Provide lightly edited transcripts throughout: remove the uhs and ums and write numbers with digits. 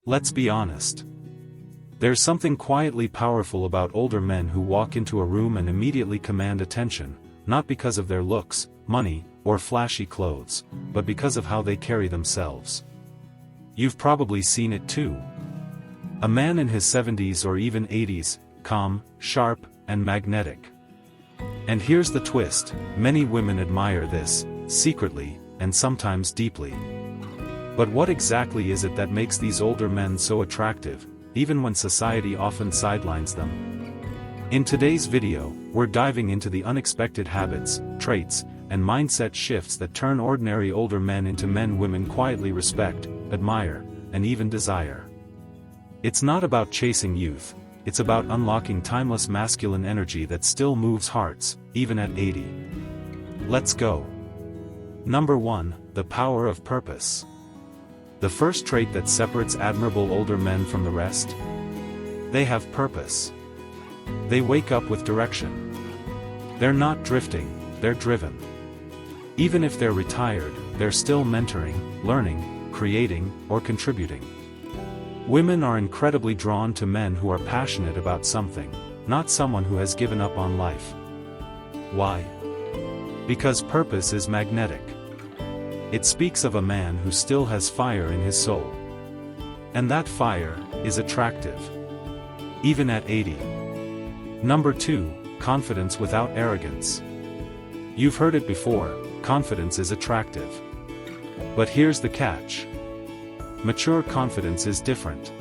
Let's be honest. There's something quietly powerful about older men who walk into a room and immediately command attention, not because of their looks, money, or flashy clothes, but because of how they carry themselves. You've probably seen it too. A man in his 70s or even 80s, calm, sharp, and magnetic. And here's the twist, many women admire this, secretly, and sometimes deeply. But what exactly is it that makes these older men so attractive, even when society often sidelines them? In today's video, we're diving into the unexpected habits, traits, and mindset shifts that turn ordinary older men into men women quietly respect, admire, and even desire. It's not about chasing youth, it's about unlocking timeless masculine energy that still moves hearts, even at 80. Let's go. Number 1, the power of purpose. The first trait that separates admirable older men from the rest? They have purpose. They wake up with direction. They're not drifting, they're driven. Even if they're retired, they're still mentoring, learning, creating, or contributing. Women are incredibly drawn to men who are passionate about something, not someone who has given up on life. Why? Because purpose is magnetic. It speaks of a man who still has fire in his soul. And that fire is attractive. Even at 80. Number 2, confidence without arrogance. You've heard it before, confidence is attractive. But here's the catch. Mature confidence is different.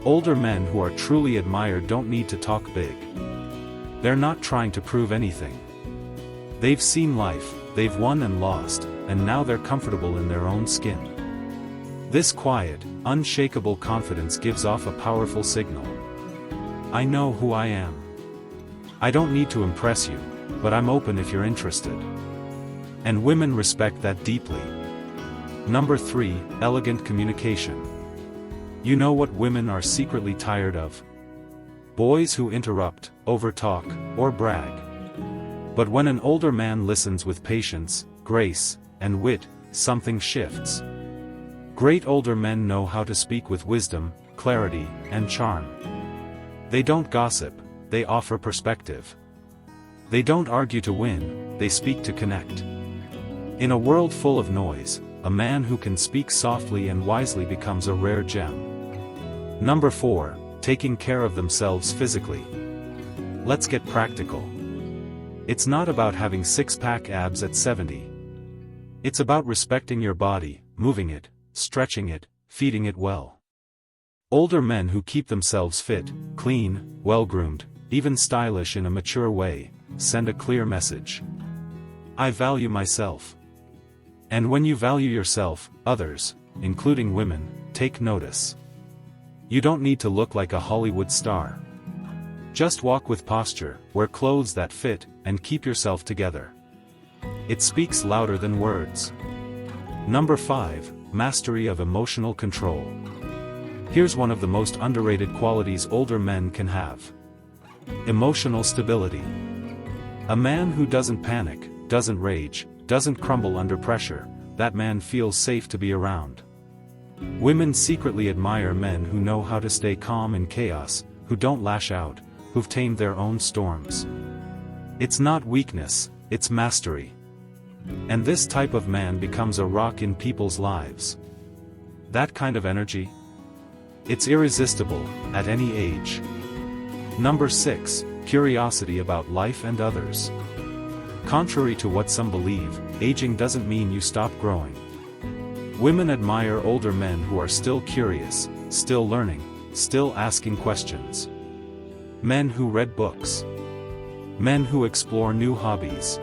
Older men who are truly admired don't need to talk big. They're not trying to prove anything. They've seen life, they've won and lost, and now they're comfortable in their own skin. This quiet, unshakable confidence gives off a powerful signal. I know who I am. I don't need to impress you, but I'm open if you're interested. And women respect that deeply. Number 3, elegant communication. You know what women are secretly tired of? Boys who interrupt, overtalk, or brag. But when an older man listens with patience, grace, and wit, something shifts. Great older men know how to speak with wisdom, clarity, and charm. They don't gossip, they offer perspective. They don't argue to win, they speak to connect. In a world full of noise, a man who can speak softly and wisely becomes a rare gem. Number 4, taking care of themselves physically. Let's get practical. It's not about having six-pack abs at 70. It's about respecting your body, moving it, stretching it, feeding it well. Older men who keep themselves fit, clean, well-groomed, even stylish in a mature way, send a clear message. I value myself. And when you value yourself, others, including women, take notice. You don't need to look like a Hollywood star. Just walk with posture, wear clothes that fit, and keep yourself together. It speaks louder than words. Number 5, mastery of emotional control. Here's one of the most underrated qualities older men can have. Emotional stability. A man who doesn't panic, doesn't rage, doesn't crumble under pressure, that man feels safe to be around. Women secretly admire men who know how to stay calm in chaos, who don't lash out, who've tamed their own storms. It's not weakness, it's mastery. And this type of man becomes a rock in people's lives. That kind of energy? It's irresistible, at any age. Number 6, curiosity about life and others. Contrary to what some believe, aging doesn't mean you stop growing. Women admire older men who are still curious, still learning, still asking questions. Men who read books. Men who explore new hobbies.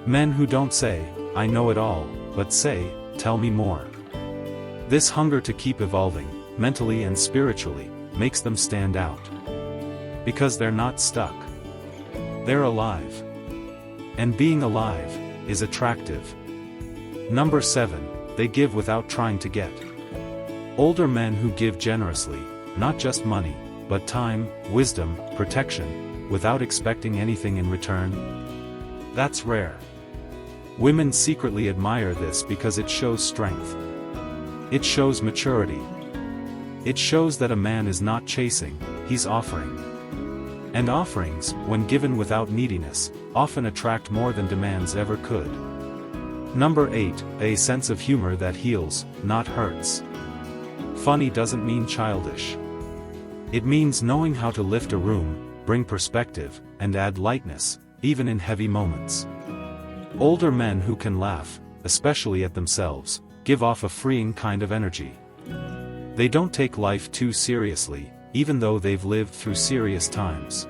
Men who don't say, I know it all, but say, tell me more. This hunger to keep evolving, mentally and spiritually, makes them stand out. Because they're not stuck. They're alive. And being alive is attractive. Number 7, they give without trying to get. Older men who give generously, not just money, but time, wisdom, protection, without expecting anything in return. That's rare. Women secretly admire this because it shows strength. It shows maturity. It shows that a man is not chasing, he's offering. And offerings, when given without neediness, often attract more than demands ever could. Number 8, a sense of humor that heals, not hurts. Funny doesn't mean childish. It means knowing how to lift a room, bring perspective, and add lightness, even in heavy moments. Older men who can laugh, especially at themselves, give off a freeing kind of energy. They don't take life too seriously, even though they've lived through serious times.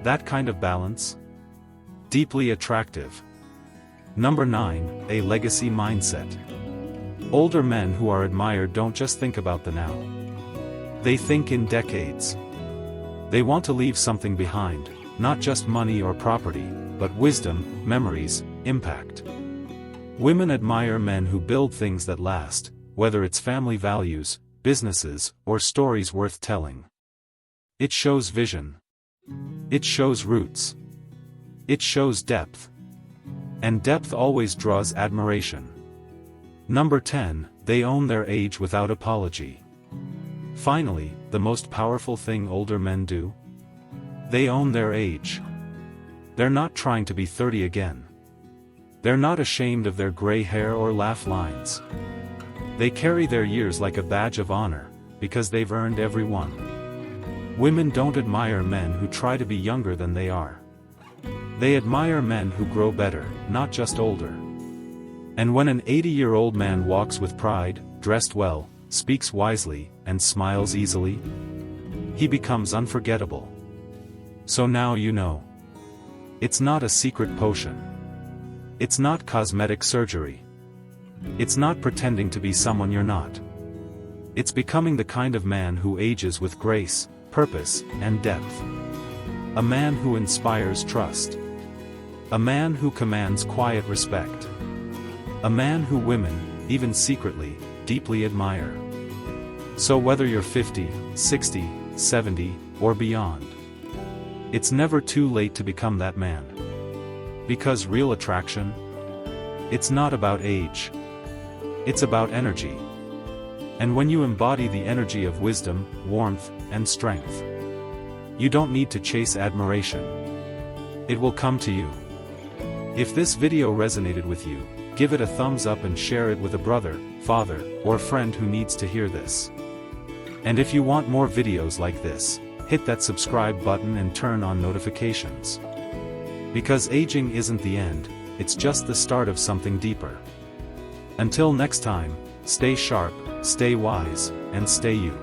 That kind of balance? Deeply attractive. Number 9, a legacy mindset. Older men who are admired don't just think about the now. They think in decades. They want to leave something behind, not just money or property, but wisdom, memories, impact. Women admire men who build things that last, whether it's family values, businesses, or stories worth telling. It shows vision. It shows roots. It shows depth. And depth always draws admiration. Number 10, they own their age without apology. Finally, the most powerful thing older men do? They own their age. They're not trying to be 30 again. They're not ashamed of their gray hair or laugh lines. They carry their years like a badge of honor, because they've earned every one. Women don't admire men who try to be younger than they are. They admire men who grow better, not just older. And when an 80-year-old man walks with pride, dressed well, speaks wisely, and smiles easily, he becomes unforgettable. So now you know. It's not a secret potion. It's not cosmetic surgery. It's not pretending to be someone you're not. It's becoming the kind of man who ages with grace, purpose, and depth. A man who inspires trust. A man who commands quiet respect. A man who women, even secretly, deeply admire. So whether you're 50, 60, 70, or beyond, it's never too late to become that man. Because real attraction? It's not about age. It's about energy. And when you embody the energy of wisdom, warmth, and strength, you don't need to chase admiration. It will come to you. If this video resonated with you, give it a thumbs up and share it with a brother, father, or friend who needs to hear this. And if you want more videos like this, hit that subscribe button and turn on notifications. Because aging isn't the end, it's just the start of something deeper. Until next time, stay sharp, stay wise, and stay you.